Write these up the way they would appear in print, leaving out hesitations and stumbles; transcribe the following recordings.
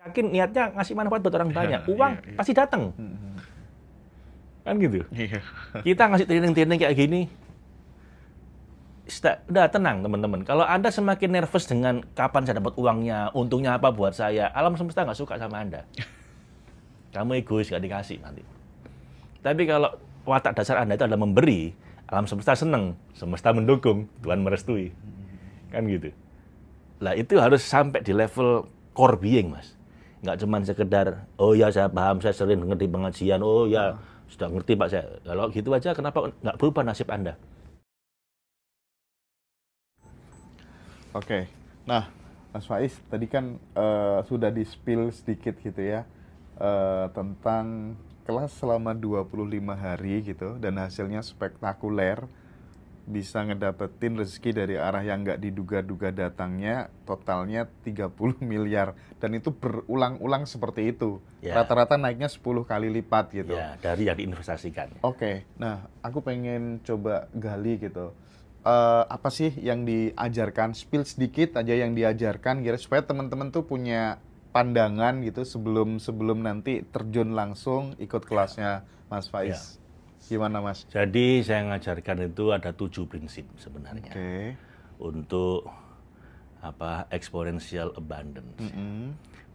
Yakin niatnya ngasih manfaat buat orang banyak, uang pasti datang. Kan gitu. Kita ngasih training-training kayak gini, udah tenang teman-teman. Kalau Anda semakin nervous dengan kapan saya dapat uangnya, untungnya apa buat saya, alam semesta nggak suka sama Anda. Kamu egois, nggak dikasih nanti. Tapi kalau watak dasar Anda itu adalah memberi, alam semesta seneng, semesta mendukung, Tuhan merestui. Kan gitu. Lah itu harus sampai di level core being, Mas. Nggak cuma sekedar, oh ya saya paham, saya sering ngerti pengajian, oh ya sudah ngerti Pak saya. Kalau gitu aja kenapa nggak berubah nasib Anda? Oke, nah Mas Faiz tadi kan sudah di-spill sedikit gitu ya tentang kelas selama 25 hari gitu dan hasilnya spektakuler, bisa ngedapetin rezeki dari arah yang nggak diduga-duga datangnya, totalnya 30 miliar dan itu berulang-ulang seperti itu, rata-rata naiknya 10 kali lipat gitu. Ya, dari yang diinvestasikan. Oke, nah aku pengen coba gali gitu. Apa sih yang diajarkan, spill sedikit aja yang diajarkan kira supaya teman-teman tuh punya pandangan gitu sebelum nanti terjun langsung ikut kelasnya Mas Faiz. Gimana Mas? Jadi saya ngajarkan itu ada 7 prinsip sebenarnya. Untuk exponential abundance.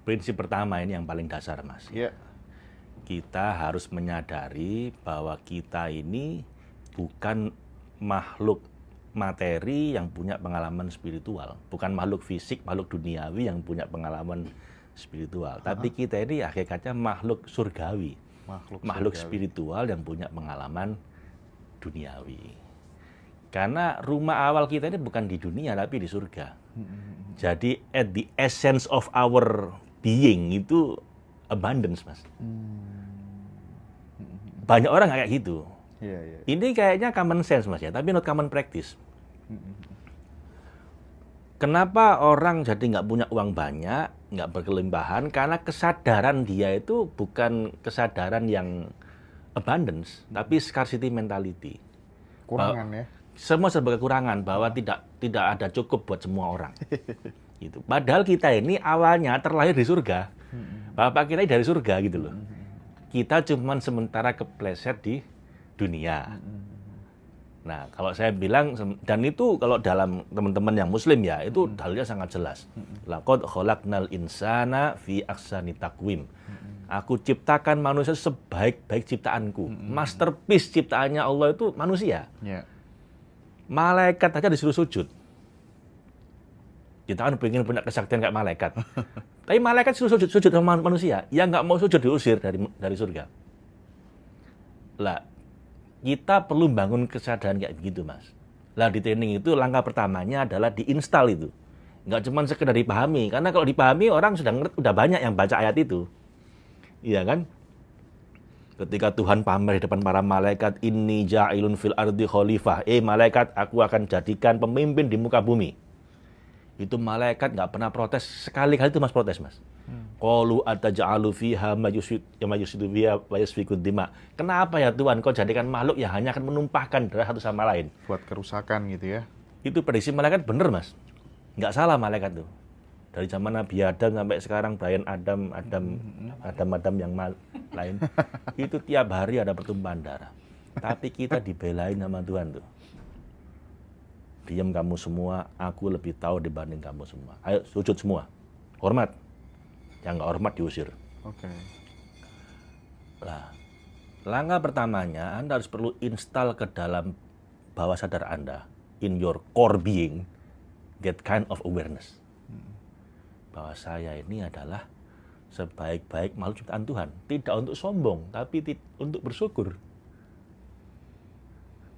Prinsip pertama ini yang paling dasar Mas. Kita harus menyadari bahwa kita ini bukan makhluk materi yang punya pengalaman spiritual, bukan makhluk fisik, makhluk duniawi yang punya pengalaman spiritual, tapi kita ini hakikatnya makhluk surgawi, makhluk spiritual yang punya pengalaman duniawi. Karena rumah awal kita ini bukan di dunia tapi di surga. Jadi at the essence of our being itu abundance, Mas. Banyak orang kayak gitu. Ini kayaknya common sense Mas ya, tapi not common practice. Kenapa orang jadi nggak punya uang banyak, nggak berkelimpahan? Karena kesadaran dia itu bukan kesadaran yang abundance, tapi scarcity mentality. Kurangan ya? Semua serba kekurangan, bahwa tidak ada cukup buat semua orang. Gitu. Padahal kita ini awalnya terlahir di surga. Bapak kita dari surga gitu loh. Kita cuma sementara kepleset di dunia. Nah, kalau saya bilang, dan itu kalau dalam teman-teman yang muslim ya, itu dalilnya sangat jelas. Laqad khalaqnal insana fi ahsani taqwim. Aku ciptakan manusia sebaik-baik ciptaanku. Masterpiece ciptaannya Allah itu manusia. Malaikat aja disuruh sujud. Kita kan pengen punya kesaktian kayak malaikat. Tapi malaikat disuruh sujud sama manusia. Yang nggak mau sujud diusir dari surga. Lah, kita perlu bangun kesadaran kayak begitu, Mas. Lah di training itu langkah pertamanya adalah diinstal itu. Nggak cuma sekedar dipahami, karena kalau dipahami orang sudah banyak yang baca ayat itu. Iya kan? Ketika Tuhan pamer di depan para malaikat, inni ja'ilun fil ardi khalifah. Malaikat, aku akan jadikan pemimpin di muka bumi. Itu malaikat nggak pernah protes, sekali-kali itu Mas protes, Mas. Qalu ataj'alu fiha mayusidu biha wa yasfiku dima. Kenapa ya Tuhan kau jadikan makhluk yang hanya akan menumpahkan darah satu sama lain? Buat kerusakan gitu ya. Itu prediksi malaikat bener, Mas. Nggak salah malaikat tuh. Dari zaman Nabi Adam sampai sekarang Brian Adam yang lain. Itu tiap hari ada pertumpahan darah. Tapi kita dibelain sama Tuhan tuh. Diam kamu semua, aku lebih tahu dibanding kamu semua. Ayo sujud semua. Hormat. Yang nggak hormat diusir. Lah, langkah pertamanya Anda harus perlu install ke dalam bawah sadar Anda, in your core being, get kind of awareness. Bahwa saya ini adalah sebaik-baik makhluk ciptaan Tuhan. Tidak untuk sombong, tapi untuk bersyukur.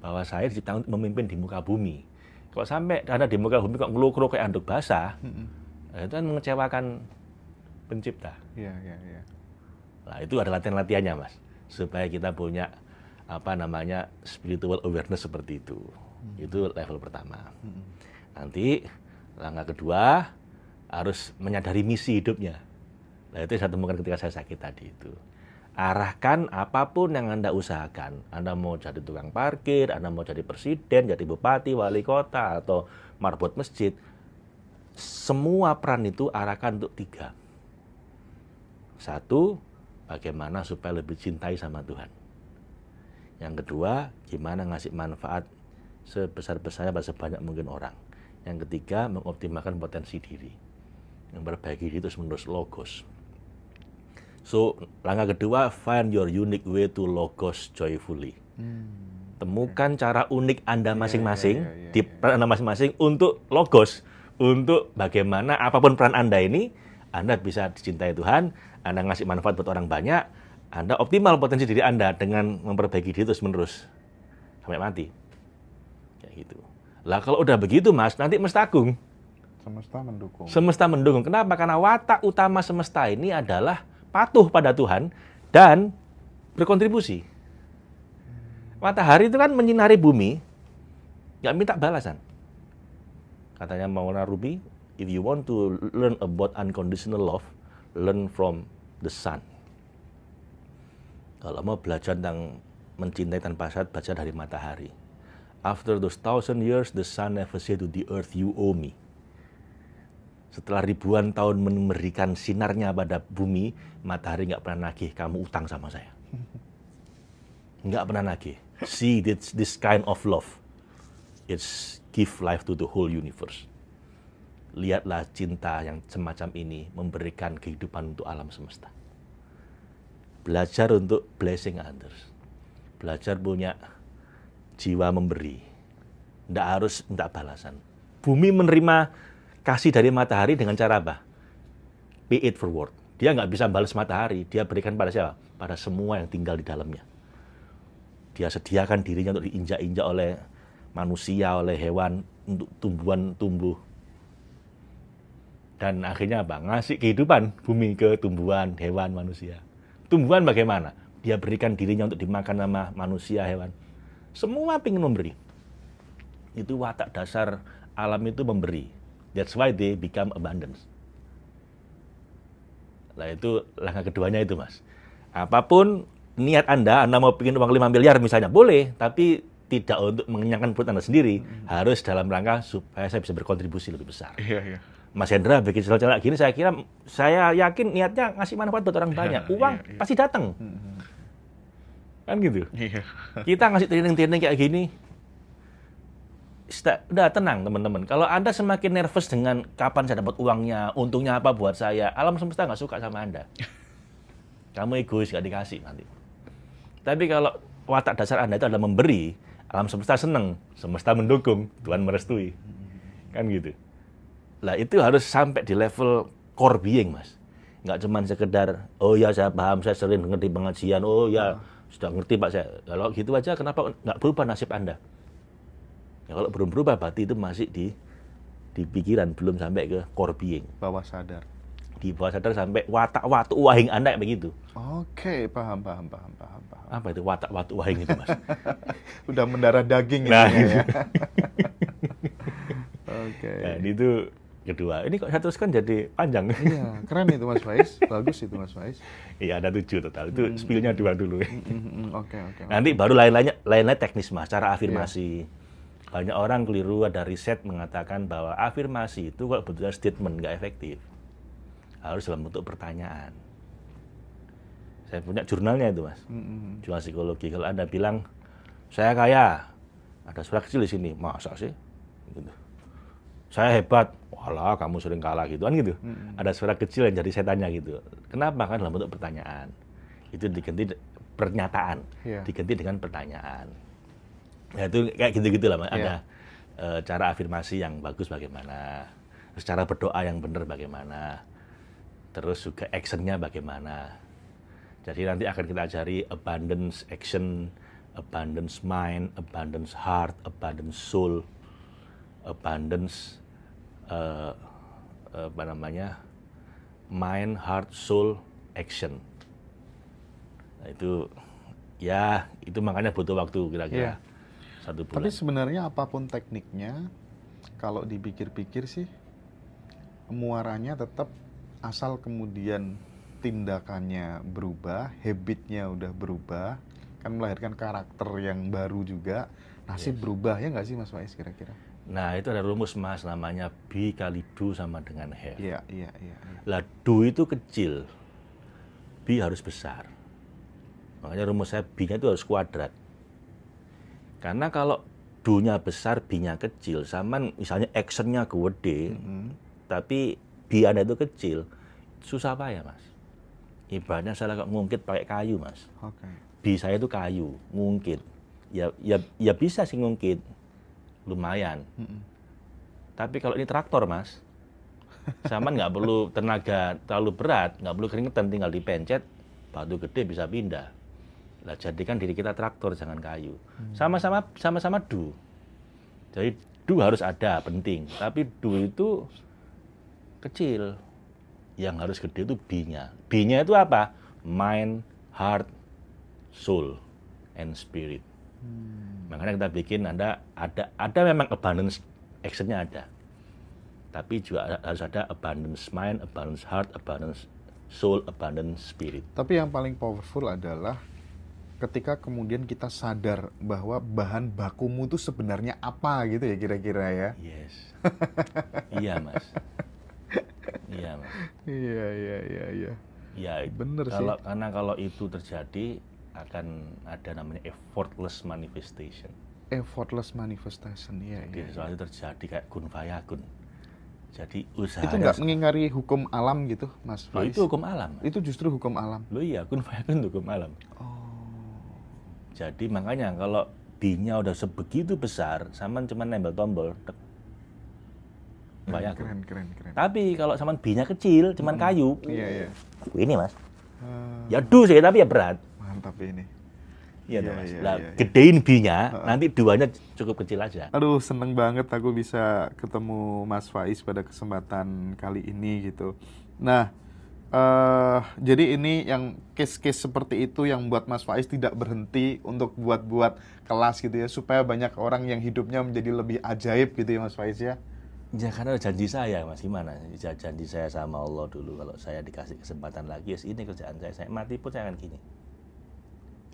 Bahwa saya diciptakan untuk memimpin di muka bumi. Kalau sampai Anda di muka bumi kok ngeluh-ngeluh kayak anduk basah, itu kan mengecewakan pencipta. Nah, itu ada latihan-latihannya, Mas, supaya kita punya spiritual awareness seperti itu. Itu level pertama. Nanti langkah kedua harus menyadari misi hidupnya. Nah, itu yang saya temukan ketika saya sakit tadi itu. Arahkan apapun yang Anda usahakan. Anda mau jadi tukang parkir, Anda mau jadi presiden, jadi bupati, wali kota, atau marbot masjid. Semua peran itu arahkan untuk 3. Satu, bagaimana supaya lebih cintai sama Tuhan. Yang kedua, gimana ngasih manfaat sebesar-besarnya pada sebanyak mungkin orang. Yang ketiga, mengoptimalkan potensi diri. Memperbaiki diri terus-menerus, logos. So, langkah kedua, find your unique way to logos joyfully. Temukan cara unik Anda masing-masing, di peran Anda masing-masing untuk logos. Untuk bagaimana apapun peran Anda ini, Anda bisa dicintai Tuhan, Anda ngasih manfaat buat orang banyak, Anda optimal potensi diri Anda dengan memperbaiki diri terus-menerus. Sampai mati. Kayak gitu. Lah kalau udah begitu Mas, nanti mestakung. Semesta mendukung. Semesta mendukung. Kenapa? Karena watak utama semesta ini adalah patuh pada Tuhan dan berkontribusi. Matahari itu kan menyinari bumi, nggak minta balasan. Katanya Maulana Rumi, if you want to learn about unconditional love, learn from the sun. Kalau mau belajar tentang mencintai tanpa syarat, baca dari matahari. After those 1,000 years, the sun never say to the earth, you owe me. Setelah ribuan tahun memberikan sinarnya pada bumi, matahari nggak pernah nagih, kamu utang sama saya. Nggak pernah nagih. See this kind of love. It's give life to the whole universe. Lihatlah cinta yang semacam ini memberikan kehidupan untuk alam semesta. Belajar untuk blessing others. Belajar punya jiwa memberi. Nggak harus minta balasan. Bumi menerima kasih dari matahari dengan cara apa? Pay it forward. Dia nggak bisa balas matahari. Dia berikan pada siapa? Pada semua yang tinggal di dalamnya. Dia sediakan dirinya untuk diinjak-injak oleh manusia, oleh hewan, untuk tumbuhan tumbuh. Dan akhirnya apa? Ngasih kehidupan bumi ke tumbuhan, hewan, manusia. Tumbuhan bagaimana? Dia berikan dirinya untuk dimakan sama manusia, hewan. Semua ingin memberi. Itu watak dasar alam itu memberi. That's why they become abundance. Nah itu langkah keduanya itu Mas. Apapun niat Anda mau bikin uang 5 miliar misalnya, boleh. Tapi tidak untuk mengenyangkan perut Anda sendiri. Harus dalam rangka supaya saya bisa berkontribusi lebih besar. Iya. Mas Hendra bikin channel gini, saya yakin niatnya ngasih manfaat buat orang banyak. Uang pasti datang. Kan gitu. Iya. Kita ngasih training-training kayak gini, udah tenang teman-teman. Kalau Anda semakin nervous dengan kapan saya dapat uangnya, untungnya apa buat saya, alam semesta nggak suka sama Anda. Kamu egois, nggak dikasih nanti. Tapi kalau watak dasar Anda itu adalah memberi, alam semesta seneng, semesta mendukung, Tuhan merestui. Kan gitu. Lah itu harus sampai di level core being, Mas. Nggak cuma sekedar, oh ya saya paham, saya sering ngerti pengajian, oh ya sudah ngerti Pak saya. Kalau gitu aja kenapa nggak berubah nasib Anda? Ya, kalau belum berubah berarti itu masih di pikiran, belum sampai ke core being. Bawah sadar. Di bawah sadar sampai watak-watuk wahing Anda kayak begitu. Oke, paham. Apa itu watak-watuk wahing itu, Mas? Udah mendarah daging Nah, gitu ya. Oke. Nah, itu kedua. Ini kok saya teruskan jadi panjang. Iya, keren itu Mas Faiz. Bagus itu Mas Faiz. Iya, ada 7 total. Itu spill-nya 2 dulu. Oke. Nanti baru lain-lain teknis, Mas. Cara afirmasi. Banyak orang keliru, ada riset mengatakan bahwa afirmasi itu kalau betul statement nggak efektif. Harus dalam bentuk pertanyaan. Saya punya jurnalnya itu, Mas. Jurnal psikologi. Kalau Anda bilang, saya kaya, ada suara kecil di sini. Masa sih? Gitu. Saya hebat. Walah, kamu sering kalah gitu kan gitu. Ada suara kecil yang jadi setannya gitu. Kenapa? Kan dalam bentuk pertanyaan. Itu diganti pernyataan. Diganti dengan pertanyaan. Ya itu kayak gitu-gitu lah, ada cara afirmasi yang bagus bagaimana, terus cara berdoa yang benar bagaimana, terus juga actionnya bagaimana. Jadi nanti akan kita ajari abundance action, abundance mind, abundance heart, abundance soul, abundance mind, heart, soul, action. Nah itu ya itu makanya butuh waktu kira-kira. 1 bulan. Tapi sebenarnya apapun tekniknya, kalau dipikir-pikir sih, muaranya tetap asal kemudian tindakannya berubah, habitnya udah berubah, kan melahirkan karakter yang baru juga, nasib berubah ya nggak sih Mas Faiz kira-kira? Nah itu ada rumus Mas, namanya B kali do sama dengan have. Iya. Lah do itu kecil, B harus besar. Makanya rumus saya B-nya itu harus kuadrat. Karena kalau do-nya besar, B-nya kecil, sama misalnya action-nya gede, tapi B Anda itu kecil, susah payah, Mas. Ibaratnya saya ngungkit pakai kayu, Mas. Oke. B saya itu kayu, ngungkit. Ya bisa sih ngungkit, lumayan. Tapi kalau ini traktor, Mas, sama nggak perlu tenaga terlalu berat, nggak perlu keringetan, tinggal dipencet, batu gede bisa pindah. Lah jadikan diri kita traktor, jangan kayu. Sama-sama do. Jadi do harus ada, penting. Tapi do itu kecil. Yang harus gede itu B-nya. B-nya itu apa? Mind, heart, soul, and spirit. Makanya kita bikin ada memang abundance action-nya ada. Tapi juga harus ada abundance mind, abundance heart, abundance soul, abundance spirit. Tapi yang paling powerful adalah ketika kemudian kita sadar bahwa bahan bakumu itu sebenarnya apa gitu ya kira-kira ya. Yes. Iya, Mas. Iya, Mas. Iya. Ya, Bener sih. karena kalau itu terjadi akan ada namanya effortless manifestation. Effortless manifestation, iya. Jadi sesuatu terjadi kayak kun fayakun. Jadi Itu usahanya nggak mengingkari hukum alam gitu, Mas Loh, Faiz? itu hukum alam. Itu justru hukum alam. Loh iya, kun fayakun itu hukum alam. Oh. Jadi makanya kalau B-nya udah sebegitu besar, sama cuma nempel tombol, fayakun. Keren. Tapi kalau sama B-nya kecil, cuman kayu. Iya. Ini, Mas. Ya do sih, tapi ya berat. Mantap ini. Iya, Iya, Mas. iya, Lah, iya. gedein B-nya, nanti duanya cukup kecil aja. Aduh, seneng banget aku bisa ketemu Mas Faiz pada kesempatan kali ini gitu. Nah, jadi ini yang case-case seperti itu yang buat Mas Faiz tidak berhenti untuk buat kelas gitu ya, supaya banyak orang yang hidupnya menjadi lebih ajaib gitu ya Mas Faiz ya. Ya karena janji saya, Mas, gimana? Janji saya sama Allah dulu, kalau saya dikasih kesempatan lagi, ya ini kerjaan saya mati pun saya akan gini.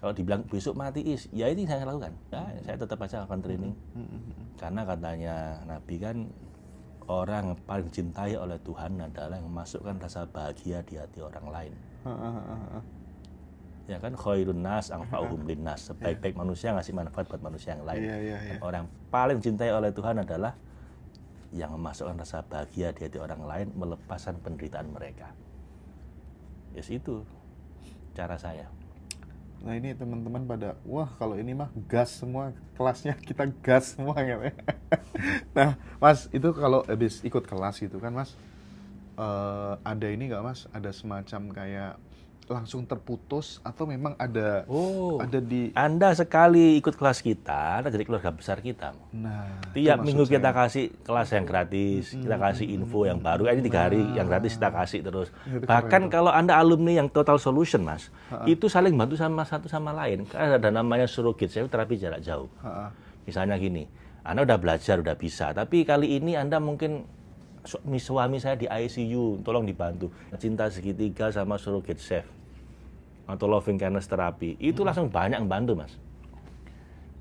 Kalau dibilang besok mati ya ini saya lakukan. Ya, saya tetap aja akan training. Karena katanya Nabi kan, orang yang paling dicintai oleh Tuhan adalah yang memasukkan rasa bahagia di hati orang lain. Ya kan, khairun nas anfa'uhum linnas. Sebaik-baik manusia ngasih manfaat buat manusia yang lain. Iya. Dan orang paling dicintai oleh Tuhan adalah yang memasukkan rasa bahagia di hati orang lain, melepaskan penderitaan mereka. Yes, itu cara saya. Nah ini teman-teman pada, wah kalau ini mah gas semua, kelasnya kita gas semua gitu ya. Nah Mas, itu kalau habis ikut kelas gitu kan Mas, ada ini nggak Mas, ada semacam kayak langsung terputus atau memang ada di... Anda sekali ikut kelas kita, Anda jadi keluarga besar kita. Nah, Tiap minggu kita kasih kelas yang gratis, kita kasih info yang baru. Ini 3 hari yang gratis kita kasih terus. Bahkan kalau Anda alumni yang Total Solution, Mas, itu saling bantu sama satu sama lain. Karena ada namanya surrogate, saya terapi jarak jauh. Misalnya gini, Anda udah belajar, udah bisa, tapi kali ini Anda mungkin suami saya di ICU, tolong dibantu. Cinta segitiga sama surrogate chef atau loving kindness terapi, itu langsung banyak yang bantu, Mas.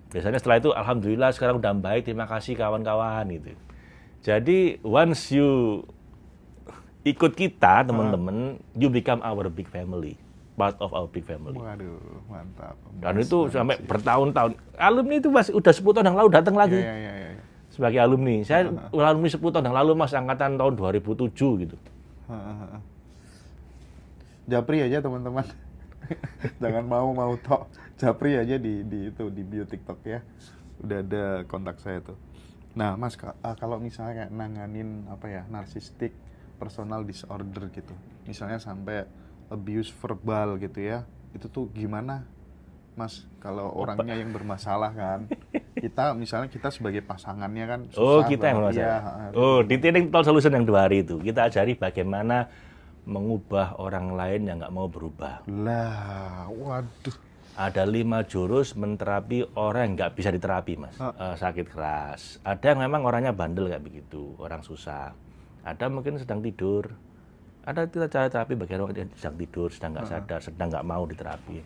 Biasanya setelah itu, alhamdulillah sekarang udah baik, terima kasih kawan-kawan gitu. Jadi once you ikut kita, teman-teman, you become our big family, part of our big family. Waduh, mantap. Dan itu sampai bertahun-tahun. Alumni itu masih udah 10 tahun yang lalu datang lagi. Iya. Sebagai alumni. Saya alumni 10 tahun yang lalu, Mas, angkatan tahun 2007 gitu. Japri aja teman-teman. Jangan mau tok. Japri aja di bio TikTok ya. Udah ada kontak saya tuh. Nah, Mas, kalau misalnya kayak nanganin narcissistic personal disorder gitu. Misalnya sampai abuse verbal gitu ya. Itu tuh gimana, Mas? Kalau orangnya yang bermasalah kan. Kita sebagai pasangannya kan susah. Kita yang bermasalah. Di training Total Solution yang 2 hari itu, kita ajari bagaimana mengubah orang lain yang nggak mau berubah. Lah, waduh. Ada 5 jurus menterapi orang yang nggak bisa diterapi, Mas. Sakit keras. Ada yang memang orangnya bandel kayak begitu, orang susah. Ada mungkin sedang tidur. Ada cara terapi bagi orang yang sedang tidur, sedang nggak sadar, sedang nggak mau diterapi.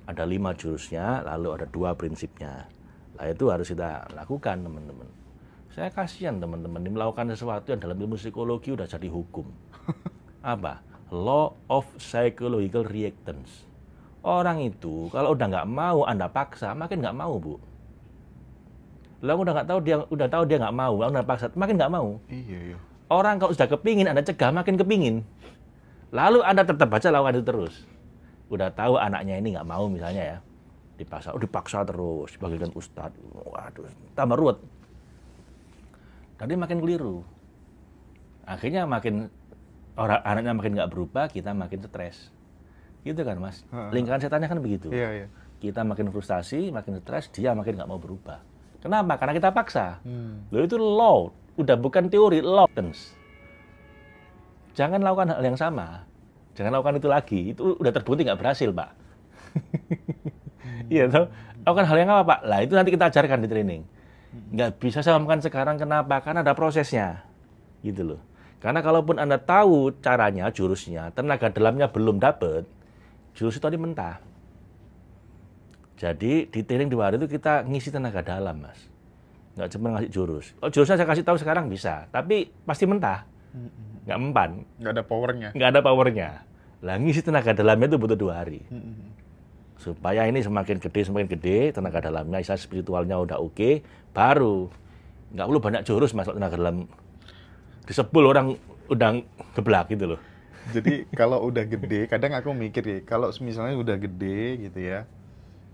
Ada 5 jurusnya, lalu ada 2 prinsipnya. Nah, itu harus kita lakukan, teman-teman. Saya kasihan teman-teman, melakukan sesuatu yang dalam ilmu psikologi udah jadi hukum. Apa? law of psychological reactance. Orang itu kalau udah nggak mau Anda paksa, makin nggak mau, Bu. Lah udah tahu dia nggak mau, Anda paksa, makin nggak mau. Iya, iya. Orang kalau sudah kepingin, Anda cegah, makin kepingin. Lalu Anda tetap baca lawan itu terus. Udah tahu anaknya ini nggak mau misalnya ya, dipaksa terus, dipanggilkan ustadz. Waduh, tambah ruwet. Tadi makin keliru. Akhirnya makin anaknya makin nggak berubah, kita makin stres. Gitu kan, Mas? Lingkaran setannya kan begitu. Iya, iya. Kita makin frustasi, makin stres, dia makin nggak mau berubah. Kenapa? Karena kita paksa. Loh, itu law, udah bukan teori, law. Jangan lakukan hal yang sama. Jangan lakukan itu lagi. Itu udah terbukti nggak berhasil, Pak. Iya, toh? Lakukan hal yang apa, Pak? Lah, itu nanti kita ajarkan di training. Nggak bisa saya lakukan sekarang, kenapa? Karena ada prosesnya. Gitu loh. Karena kalaupun Anda tahu caranya, jurusnya, tenaga dalamnya belum dapat, jurus itu tadi mentah. Jadi di training 2 hari itu kita ngisi tenaga dalam, Mas. Nggak cuma ngasih jurus. Oh, jurusnya saya kasih tahu sekarang bisa, tapi pasti mentah. Nggak mempan. Nggak ada powernya. Nggak ada powernya. Lah ngisi tenaga dalamnya itu butuh 2 hari. Supaya ini semakin gede, tenaga dalamnya, istilah spiritualnya udah oke, baru. Nggak perlu banyak jurus masuk tenaga dalam. Disebul orang udah geblak gitu loh. Jadi kalau udah gede, kadang aku mikir ya, kalau misalnya udah gede gitu ya,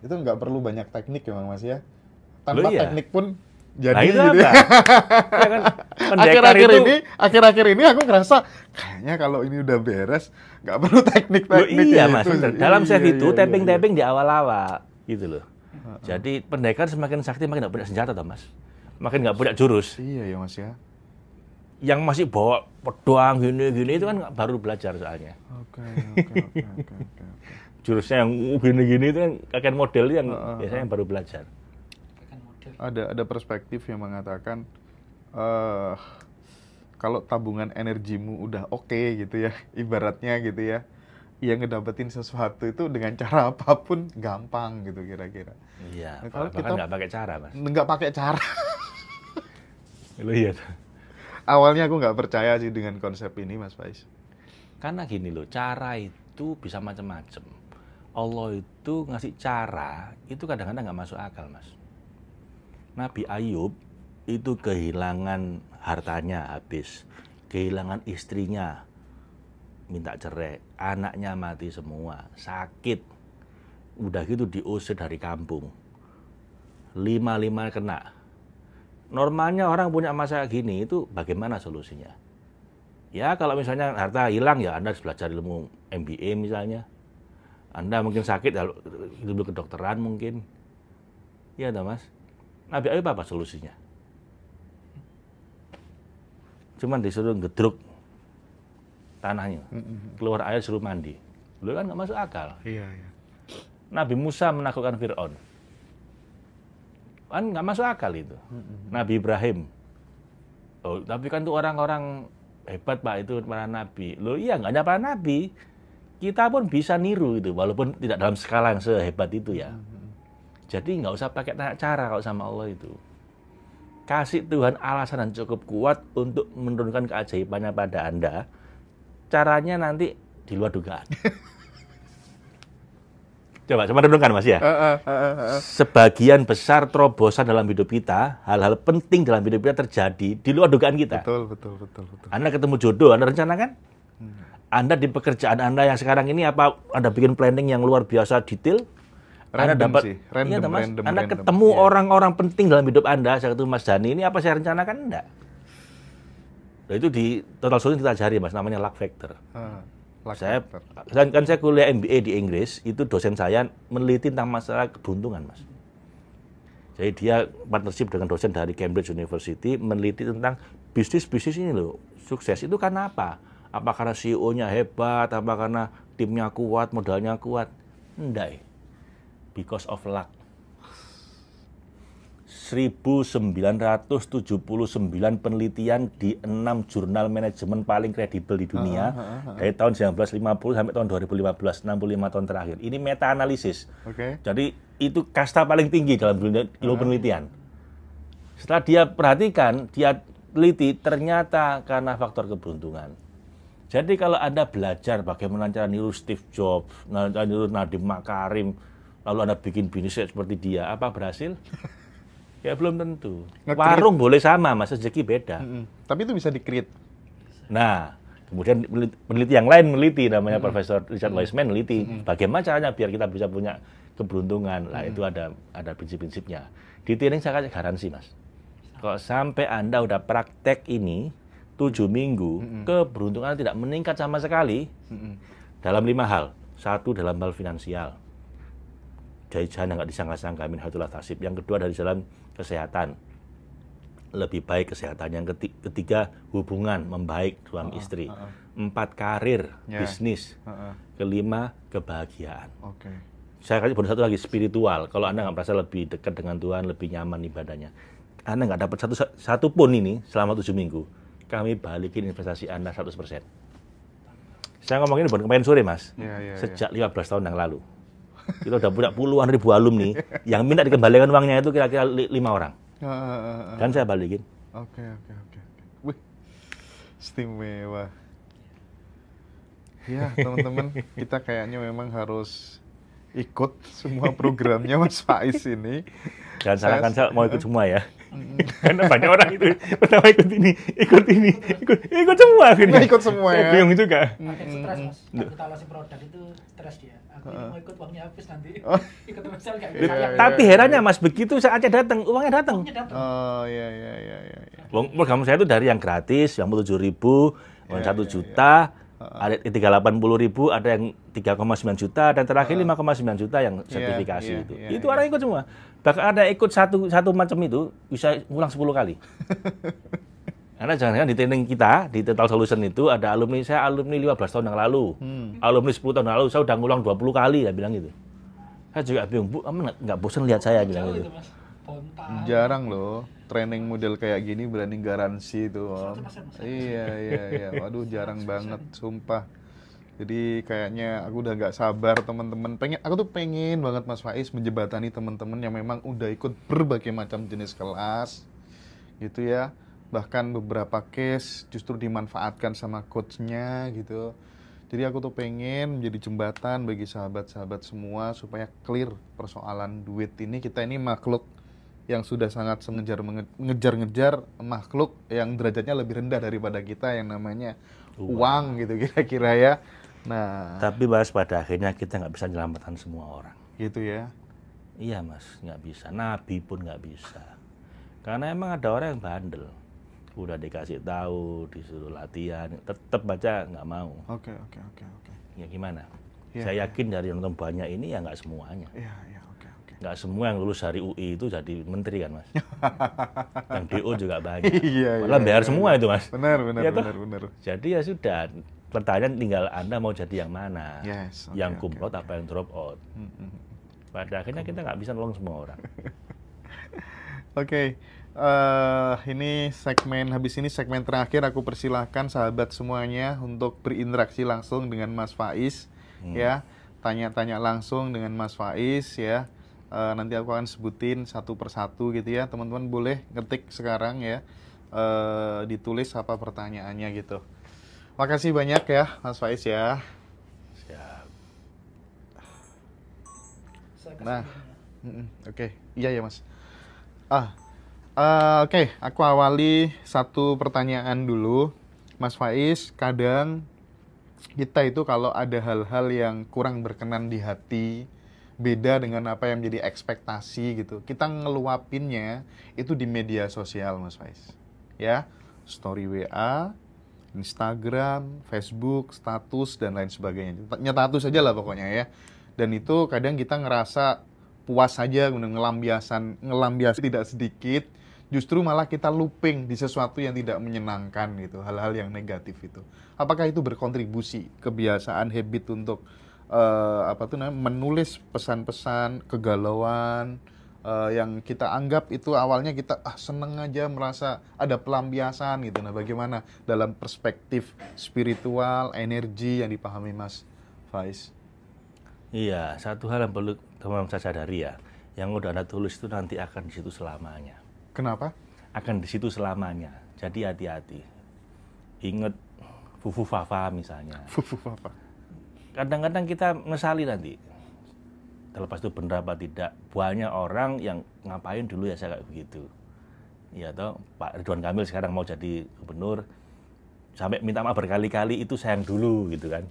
itu nggak perlu banyak teknik ya, Mas ya. Tanpa teknik pun jadi nah, itu gitu. Ya kan, akhir-akhir ini aku ngerasa kayaknya kalau ini udah beres, nggak perlu teknik-teknik. Iya, Mas. Dalam chef itu tapping-tapping di awal-awal gitu loh. Jadi pendekar semakin sakti makin nggak punya senjata toh, Mas. Makin nggak punya jurus. Iya ya, Mas ya. Yang masih bawa pedang gini-gini itu kan baru belajar soalnya. Oke. Jurusnya yang gini-gini itu kan kakek model yang biasanya yang baru belajar. Ada perspektif yang mengatakan kalau tabungan energimu udah oke gitu ya, ibaratnya gitu ya, yang ngedapetin sesuatu itu dengan cara apapun gampang gitu kira-kira. Iya, kalau kita nggak pakai cara, Mas. Nggak pakai cara. Loh, iya. Awalnya aku nggak percaya sih dengan konsep ini, Mas Faiz. Karena gini loh, cara itu bisa macam-macam. Allah itu ngasih cara, itu kadang-kadang nggak masuk akal, Mas. Nabi Ayub itu kehilangan hartanya habis, kehilangan istrinya, minta cerai, anaknya mati semua, sakit. Udah gitu diusir dari kampung. 5 kena. Normalnya orang punya masa gini itu bagaimana solusinya? Ya kalau misalnya harta hilang ya Anda harus belajar ilmu MBA misalnya. Anda mungkin sakit ya ilmu kedokteran mungkin. Iya toh, Mas? Nabi Ayub apa solusinya? Cuman disuruh ngedruk tanahnya. Keluar air suruh mandi. Lu kan nggak masuk akal. Iya. Nabi Musa menaklukkan Fir'aun. Kan nggak masuk akal itu. Nabi Ibrahim. Oh, tapi kan tuh orang-orang hebat, Pak, itu para nabi. Loh iya, nggak hanya para nabi. Kita pun bisa niru itu, walaupun tidak dalam skala yang sehebat itu ya. Jadi nggak usah pakai cara kalau sama Allah itu. Kasih Tuhan alasan yang cukup kuat untuk menurunkan keajaibannya pada Anda. Caranya nanti di luar dugaan. Coba renungkan, Mas ya. Sebagian besar terobosan dalam hidup kita, hal-hal penting dalam hidup kita terjadi di luar dugaan kita. Betul. Anda ketemu jodoh, Anda rencanakan? Anda di pekerjaan Anda yang sekarang ini apa Anda bikin planning yang luar biasa detail? Anda dapat random. Anda ketemu orang-orang penting dalam hidup Anda, saya ketemu Mas Dani, ini apa saya rencanakan? Enggak. Nah, itu di Total Solution kita cari, Mas, namanya luck factor. Saya kuliah MBA di Inggris, itu dosen saya meneliti tentang masalah keberuntungan, Mas. Jadi dia partnership dengan dosen dari Cambridge University meneliti tentang bisnis ini loh, sukses itu karena apa? Apa karena CEO-nya hebat, apa karena timnya kuat, modalnya kuat? Enggak. Because of luck. 1979 penelitian di 6 jurnal manajemen paling kredibel di dunia dari tahun 1950 sampai tahun 2015, 65 tahun terakhir. Ini meta analisis. Jadi itu kasta paling tinggi dalam ilmu penelitian. Setelah dia perhatikan, dia teliti ternyata karena faktor keberuntungan. Jadi kalau Anda belajar bagaimana cara niru Steve Jobs, niru Nadiem Makarim, lalu Anda bikin bisnis seperti dia, apa berhasil? Ya belum tentu. Warung boleh sama, Mas, rezeki beda. Tapi itu bisa di-create. Nah, kemudian peneliti yang lain meneliti, namanya Profesor Richard Wiseman meneliti bagaimana caranya biar kita bisa punya keberuntungan. Nah, itu ada prinsip-prinsipnya. Di training saya kasih garansi, Mas. Kalau sampai Anda udah praktek ini 7 minggu, keberuntungan tidak meningkat sama sekali dalam 5 hal. 1, dalam hal finansial. Dari jalan yang nggak disangka-sangka, min hatulah tasib. Yang kedua, dari jalan kesehatan. Lebih baik kesehatan. Yang ketiga, hubungan membaik suami istri. 4, karir, bisnis. Kelima, kebahagiaan. Saya kasih bonus 1 lagi, spiritual. Kalau Anda nggak merasa lebih dekat dengan Tuhan, lebih nyaman ibadahnya, Anda nggak dapat satu pun ini selama 7 minggu, kami balikin investasi Anda 100%. Saya ngomong ini bukan kemarin sore, Mas. Sejak 15 tahun yang lalu. Kita udah punya puluhan ribu alumni yang minta dikembalikan uangnya itu kira-kira 5 orang. Dan saya balikin. Oke. Wih, istimewa. Ya, teman-teman, kita kayaknya memang harus ikut semua programnya Mas Faiz ini. Jangan salahkan saya mau ikut semua ya. Karena banyak orang itu pertama ikut semua akhirnya. Ikut semua ya. Bingung juga. Ada yang stres, Mas. Kita alasi produk itu stres dia. Aku ini mau ikut, uangnya habis nanti. Ikut website nggak bisa. Tapi herannya, Mas, begitu saatnya datang, uangnya datang. Oh, iya. Program saya itu dari yang gratis, yang 7.000, yang 1 juta, ada 380.000, ada yang 3,9 juta, dan terakhir 5,9 juta yang sertifikasi itu. Itu orang ikut semua. Bahkan ada ikut satu macam itu bisa ngulang 10 kali. Karena jangan-jangan di training kita, di Total Solution itu ada alumni, saya alumni 15 tahun yang lalu. Alumni 10 tahun yang lalu, saya udah ngulang 20 kali, dia bilang gitu. Saya juga bingung, Bu, kamu nggak bosan lihat saya, bilang gitu. Jarang loh, training model kayak gini berani garansi itu, Om. Iya. Waduh, jarang banget, sumpah. Jadi kayaknya aku udah nggak sabar, teman-teman. Aku tuh pengen banget Mas Faiz menjembatani teman-teman yang memang udah ikut berbagai macam jenis kelas, gitu ya. Bahkan beberapa case justru dimanfaatkan sama coachnya gitu. Jadi aku tuh pengen menjadi jembatan bagi sahabat-sahabat semua supaya clear persoalan duit ini. Kita ini makhluk yang sudah sangat mengejar-ngejar makhluk yang derajatnya lebih rendah daripada kita yang namanya uang gitu kira-kira ya. Nah, tapi Mas, pada akhirnya kita nggak bisa menyelamatkan semua orang. Gitu ya? Iya, Mas, nggak bisa. Nabi pun nggak bisa. Karena emang ada orang yang bandel. Udah dikasih tahu, disuruh latihan, tetap baca nggak mau. Oke. Ya gimana? Saya yakin dari yang nonton banyak ini ya nggak semuanya. Oke. Nggak semua yang lulus dari UI itu jadi menteri kan, Mas. Yang DO juga banyak. Malah bayar semua itu, Mas. Benar. Jadi ya sudah. Pertanyaan tinggal Anda mau jadi yang mana. Yang kumlot apa yang drop out. Pada akhirnya kita nggak bisa nolong semua orang. Oke. Ini habis ini segmen terakhir, aku persilahkan sahabat semuanya untuk berinteraksi langsung dengan Mas Faiz ya, tanya-tanya langsung dengan Mas Faiz ya. Nanti aku akan sebutin satu persatu gitu ya, teman-teman boleh ngetik sekarang ya, ditulis apa pertanyaannya gitu. Makasih banyak ya Mas Faiz ya. Siap. Nah, oke. Iya ya Mas. Oke, aku awali satu pertanyaan dulu. Mas Faiz, kadang kita itu kalau ada hal-hal yang kurang berkenan di hati, beda dengan apa yang menjadi ekspektasi gitu, kita ngeluapinnya itu di media sosial, Mas Faiz. Ya, story WA, Instagram, Facebook, status, dan lain sebagainya. Status aja lah pokoknya ya. Dan itu kadang kita ngerasa puas saja, ngelambiasan tidak sedikit, justru malah kita looping di sesuatu yang tidak menyenangkan gitu, hal-hal yang negatif itu. Apakah itu berkontribusi kebiasaan habit untuk menulis pesan-pesan kegalauan yang kita anggap itu awalnya kita seneng aja, merasa ada pelampiasan gitu. Nah, bagaimana dalam perspektif spiritual, energi yang dipahami Mas Faiz? Iya, satu hal yang perlu teman-teman saya sadari ya, yang udah Anda tulis itu nanti akan di situ selamanya. Kenapa? Akan di situ selamanya. Jadi hati-hati. Ingat fufu fafa misalnya. Fufu apa? Kadang-kadang kita ngesali nanti. Terlepas itu benar apa tidak, banyak orang yang ngapain dulu ya saya kayak begitu. Ya toh, Pak Ridwan Kamil sekarang mau jadi gubernur, sampai minta maaf berkali-kali itu sayang dulu gitu kan.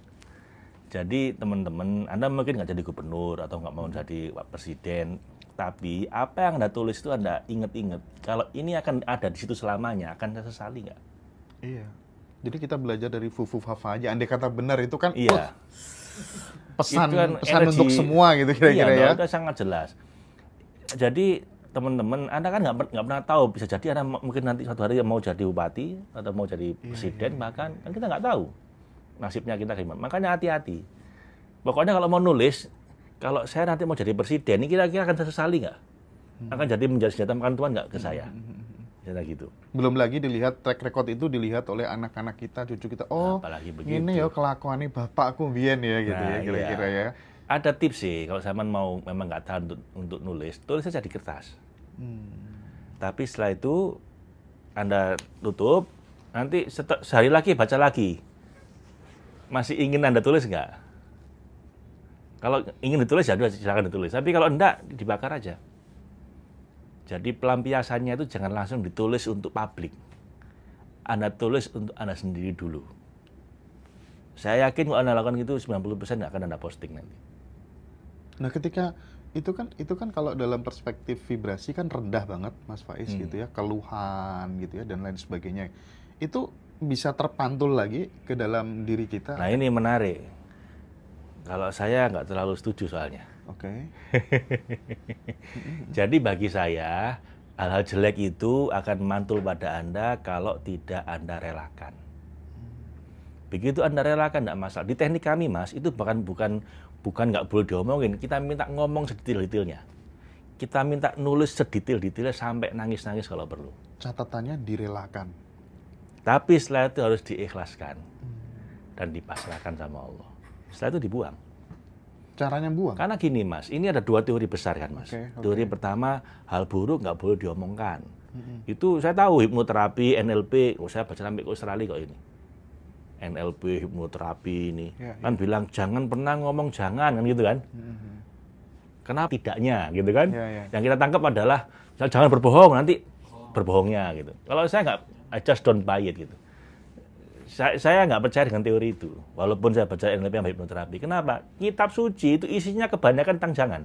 Jadi teman-teman, Anda mungkin nggak jadi gubernur atau nggak mau jadi presiden, tapi apa yang Anda tulis itu Anda inget-inget. Kalau ini akan ada di situ selamanya, akan saya sesali nggak? Iya. Jadi kita belajar dari Fufu Fafa aja. Andai kata benar itu kan Iya. pesan Itu kan pesan energi. untuk semua gitu kira-kira Iya, ya. itu sangat jelas. Jadi teman-teman, Anda kan nggak pernah tahu, bisa jadi Anda mungkin nanti suatu hari mau jadi bupati atau mau jadi presiden, bahkan kan kita nggak tahu nasibnya kita gimana. Makanya hati-hati. Pokoknya kalau mau nulis, kalau saya nanti mau jadi presiden, ini kira-kira akan saya sesali nggak? Akan jadi menjadi senjata makan Tuhan nggak ke saya? Jadi gitu. Belum lagi dilihat track record itu dilihat oleh anak-anak kita, cucu kita. Oh, apalagi begitu. ini ya kelakuannya bapakku biyen ya gitu ya kira-kira ya. Ada tips sih, kalau saya mau memang nggak tahan untuk nulis, tulis saja di kertas. Tapi setelah itu Anda tutup, nanti sehari lagi baca lagi. Masih ingin Anda tulis nggak? Kalau ingin ditulis ya silakan ditulis. Tapi kalau enggak, dibakar aja. Jadi pelampiasannya itu jangan langsung ditulis untuk publik. Anda tulis untuk Anda sendiri dulu. Saya yakin kalau Anda lakukan itu 90% nggak akan Anda posting nanti. Nah, ketika itu kan kalau dalam perspektif vibrasi kan rendah banget Mas Faiz gitu ya, keluhan gitu ya dan lain sebagainya. Itu bisa terpantul lagi ke dalam diri kita. Nah, ini menarik. Kalau saya nggak terlalu setuju soalnya. Oke. Jadi bagi saya hal-hal jelek itu akan mantul pada Anda kalau tidak Anda relakan. Begitu Anda relakan nggak masalah. Di teknik kami Mas, itu bukan nggak boleh diomongin. Kita minta ngomong sedetail-detailnya. Kita minta nulis sedetail-detailnya sampai nangis-nangis kalau perlu. Catatannya direlakan. Tapi setelah itu harus diikhlaskan dan dipasrahkan sama Allah. Setelah itu dibuang. Caranya buang? Karena gini Mas, ini ada dua teori besar kan Mas. Okay. Teori pertama, hal buruk nggak boleh diomongkan. Itu saya tahu hipnoterapi, NLP, saya baca sampai ke Australia kok ini. NLP, hipnoterapi ini. Kan bilang jangan pernah ngomong jangan, kan gitu kan. Kenapa tidaknya gitu kan. Yang kita tangkap adalah jangan berbohong, nanti berbohongnya gitu. Kalau saya nggak, I just don't buy it gitu. Saya nggak percaya dengan teori itu, walaupun saya baca NLP sama hipnoterapi. Kenapa? Kitab suci itu isinya kebanyakan tentang jangan.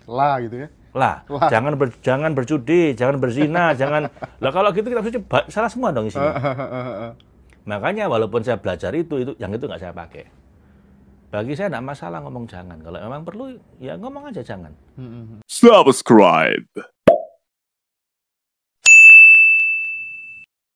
Lah gitu ya? Lah. Jangan berjudi, jangan berzina, jangan. Lah kalau gitu kitab suci salah semua dong isinya. Makanya walaupun saya belajar itu yang itu nggak saya pakai. Bagi saya nggak masalah ngomong jangan. Kalau memang perlu, ya ngomong aja jangan. Subscribe.